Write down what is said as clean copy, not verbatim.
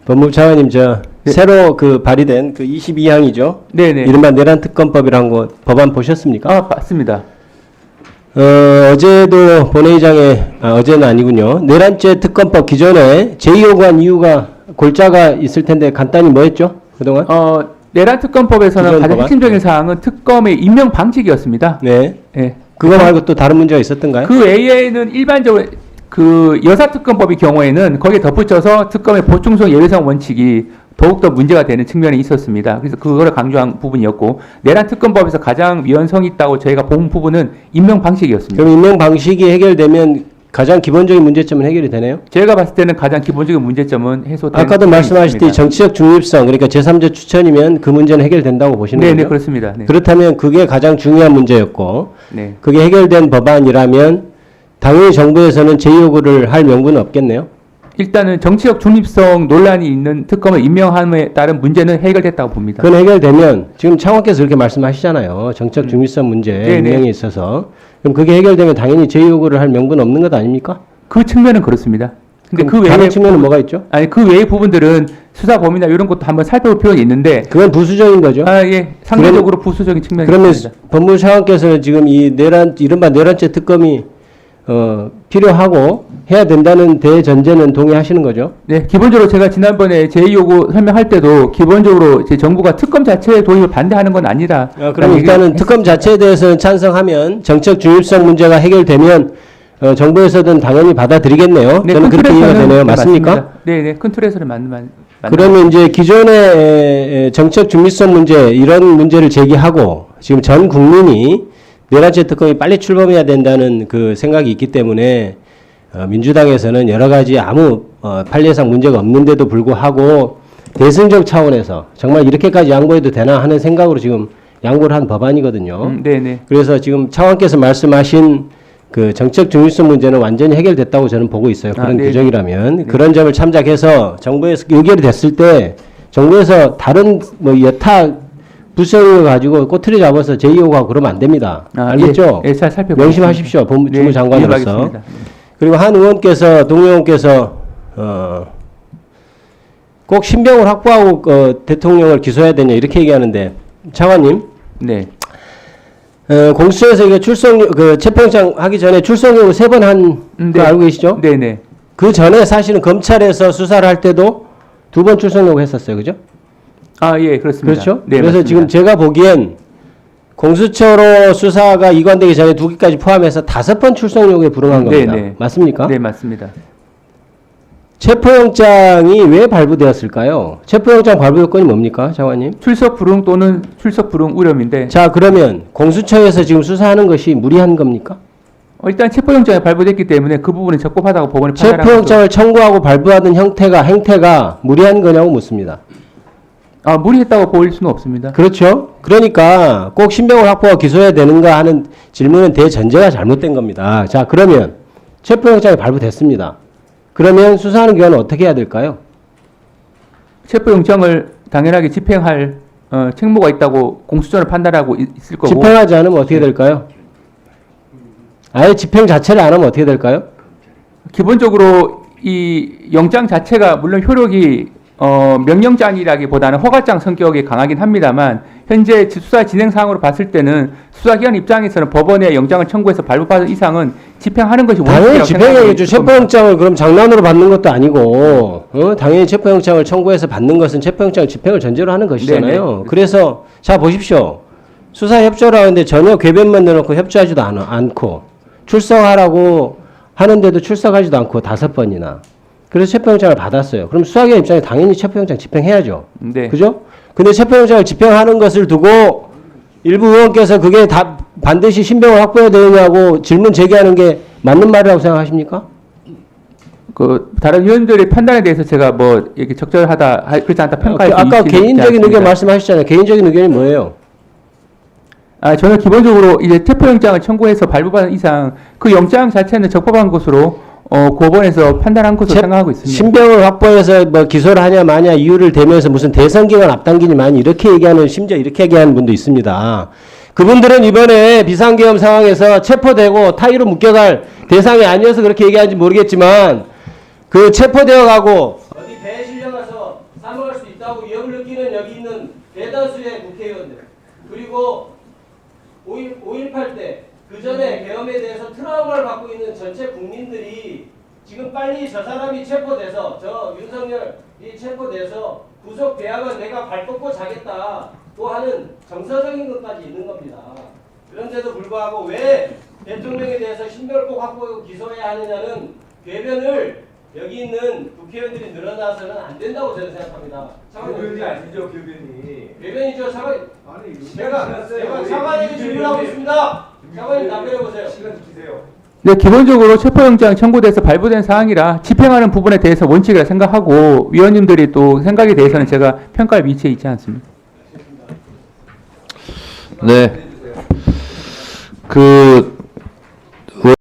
법무부 차관님 네. 새로 그 발의된 그 22항이죠. 네네. 이른바 내란 특검법이라는 거 법안 보셨습니까? 아, 맞습니다. 어제도 본회의장에 어제는 아니군요. 내란죄 특검법 기존에 제2요구한 이유가 골자가 있을 텐데 간단히 뭐였죠? 그동안? 내란 특검법에서는 기존 가장 법안? 핵심적인 사항은 특검의 임명 방식이었습니다. 네. 예. 그거 말고 또 다른 문제가 있었던가요? 그 외에는 일반적으로 그 여사특검법의 경우에는 거기에 덧붙여서 특검의 보충성 예외성 원칙이 더욱더 문제가 되는 측면이 있었습니다. 그래서 그거를 강조한 부분이었고, 내란 특검법에서 가장 위헌성이 있다고 저희가 본 부분은 임명 방식이었습니다. 그럼 임명 방식이 해결되면 가장 기본적인 문제점은 해결이 되네요? 제가 봤을 때는 가장 기본적인 문제점은 해소되는 아까도 말씀하셨듯이 있습니다. 정치적 중립성, 그러니까 제3자 추천이면 그 문제는 해결된다고 보시는 네, 거죠? 네, 그렇습니다. 네. 그렇다면 그게 가장 중요한 문제였고, 네. 그게 해결된 법안이라면 당연히 정부에서는 제2요구를 할 명분은 없겠네요? 일단은 정치적 중립성 논란이 있는 특검을 임명함에 따른 문제는 해결됐다고 봅니다. 그건 해결되면 지금 차관께서 그렇게 말씀하시잖아요. 정책 중립성 문제 네네. 임명에 있어서. 그럼 그게 해결되면 당연히 제2요구를 할 명분 없는 것 아닙니까? 그 측면은 그렇습니다. 근데 그 다른 외에 측면은 뭐가 있죠? 아니 그 외의 부분들은 수사 범위나 이런 것도 한번 살펴볼 필요는 있는데 그건 부수적인 거죠. 상대적으로 부수적인 측면이 그러면 있습니다. 법무부 차관께서는 지금 이 이른바 내란죄 특검이 필요하고 해야 된다는 대전제는 동의하시는 거죠? 네, 기본적으로 제가 지난번에 제2요구 설명할 때도 기본적으로 제 정부가 특검 자체의 도입을 반대하는 건 아니라. 그럼 일단은 특검 자체에 대해서는 찬성하면 정책 중립성 문제가 해결되면 정부에서는 당연히 받아들이겠네요. 네, 저는 그렇게 이해가 되네요. 맞습니까? 네, 네, 큰 틀에서는 맞는. 그러면 이제 기존의 정책 중립성 문제 이런 문제를 제기하고 지금 전 국민이 내란죄 특검이 빨리 출범해야 된다는 그 생각이 있기 때문에 민주당에서는 여러 가지 아무 판례상 문제가 없는데도 불구하고 대승적 차원에서 정말 이렇게까지 양보해도 되나 하는 생각으로 지금 양보를 한 법안이거든요. 네네. 그래서 지금 차관께서 말씀하신 그 정책 중립성 문제는 완전히 해결됐다고 저는 보고 있어요. 그런 네. 규정이라면. 네. 그런 점을 참작해서 정부에서 의결이 됐을 때 정부에서 다른 뭐 여타 부서를 가지고 꼬투리 잡아서 제2요구하고 그러면 안 됩니다. 알겠죠? 예, 잘 살펴보겠습니다. 명심하십시오. 주무장관으로서. 이해하겠습니다. 그리고 한 의원께서 동의원께서 꼭 신병을 확보하고 대통령을 기소해야 되냐 이렇게 얘기하는데 차관님, 네. 공수처에서 이게 체포영장 하기 전에 출석 요구 3번 한 거 알고 계시죠? 네네. 그 전에 사실은 검찰에서 수사를 할 때도 2번 출석 요구 했었어요, 그죠? 예, 그렇습니다. 그렇죠? 네, 그래서 맞습니다. 지금 제가 보기엔 공수처로 수사가 이관되기 전에 2개까지 포함해서 5번 출석 요구에 불응한 겁니다. 네네. 맞습니까? 네, 맞습니다. 체포영장이 왜 발부되었을까요? 체포영장 발부 요건이 뭡니까, 장관님? 출석 불응 또는 출석 불응 우려인데. 자, 그러면 공수처에서 지금 수사하는 것이 무리한 겁니까? 일단 체포영장이 발부됐기 때문에 그 부분은 적법하다고 법원이 판단한 체포영장을 청구하고 발부하던 행태가 무리한 거냐고 묻습니다. 무리했다고 보일 수는 없습니다. 그렇죠? 그러니까 꼭 신병을 확보하고 기소해야 되는가 하는 질문은 대전제가 잘못된 겁니다. 자, 그러면 체포영장이 발부됐습니다. 그러면 수사하는 기관은 어떻게 해야 될까요? 체포영장을 당연하게 집행할 책무가 있다고 공수처는 판단하고 있을 거고. 집행하지 않으면 어떻게 될까요? 아예 집행 자체를 안 하면 어떻게 될까요? 기본적으로 이 영장 자체가 물론 효력이 명령장이라기보다는 허가장 성격이 강하긴 합니다만 현재 수사 진행 상황으로 봤을 때는 수사기관 입장에서는 법원에 영장을 청구해서 발부받은 이상은 집행하는 것이 당연히 원칙이라고 집행해야죠. 생각합니다. 체포영장을 그럼 장난으로 받는 것도 아니고 당연히 체포영장을 청구해서 받는 것은 체포영장 집행을 전제로 하는 것이잖아요. 네네. 그래서 자 보십시오. 수사협조를 하는데 전혀 궤변만 내놓고 협조하지도 않고 출석하라고 하는데도 출석하지도 않고 5번이나 그래서 체포영장을 받았어요. 그럼 수사기관 입장에 당연히 체포영장 집행해야죠. 네. 그죠? 근데 체포영장을 집행하는 것을 두고 일부 의원께서 그게 다 반드시 신병을 확보해야 되느냐고 질문 제기하는 게 맞는 말이라고 생각하십니까? 그 다른 의원들의 판단에 대해서 제가 뭐 이렇게 적절하다 그렇지 않다 평가할 수 아까 있지 개인적인 의견 않습니다. 말씀하셨잖아요. 개인적인 의견이 뭐예요? 저는 기본적으로 이제 체포영장을 청구해서 발부받은 이상 그 영장 자체는 적법한 것으로 고법원에서 판단한 것으로 생각하고 있습니다. 신병을 확보해서 뭐 기소를 하냐 마냐 이유를 대면서 무슨 대선기간 앞당기니 마니 이렇게 얘기하는 심지어 이렇게 얘기하는 분도 있습니다. 그분들은 이번에 비상계엄 상황에서 체포되고 타이로 묶여갈 대상이 아니어서 그렇게 얘기하는지 모르겠지만 그 체포되어 가고 어디 배에 실려가서 대해서 사망할 수 있다고 위협을 느끼는 여기 있는 대다수의 국회의원들, 그리고 5.18 때 그 전에 계엄에 대해서 트라우마를 갖고 있는 전체 국민들이 지금 빨리 저 사람이 체포돼서, 저 윤석열이 체포돼서 구속 대학은 내가 발 뻗고 자겠다 또 하는 정서적인 것까지 있는 겁니다. 그런데도 불구하고 왜 대통령에 대해서 신변을 꼭 확보하고 기소해야 하느냐는 궤변을 여기 있는 국회의원들이 늘어나서는 안 된다고 저는 생각합니다. 교변이 아니죠, 교변이. 궤변이죠. 차관, 아니, 제가 차관에게 질문하고 있습니다. 차관님 답변해 보세요. 시간 주세요. 네, 기본적으로 체포영장 청구돼서 발부된 사항이라 집행하는 부분에 대해서 원칙이라 생각하고 위원님들이 또 생각에 대해서는 제가 평가할 위치에 있지 않습니다. 네. 그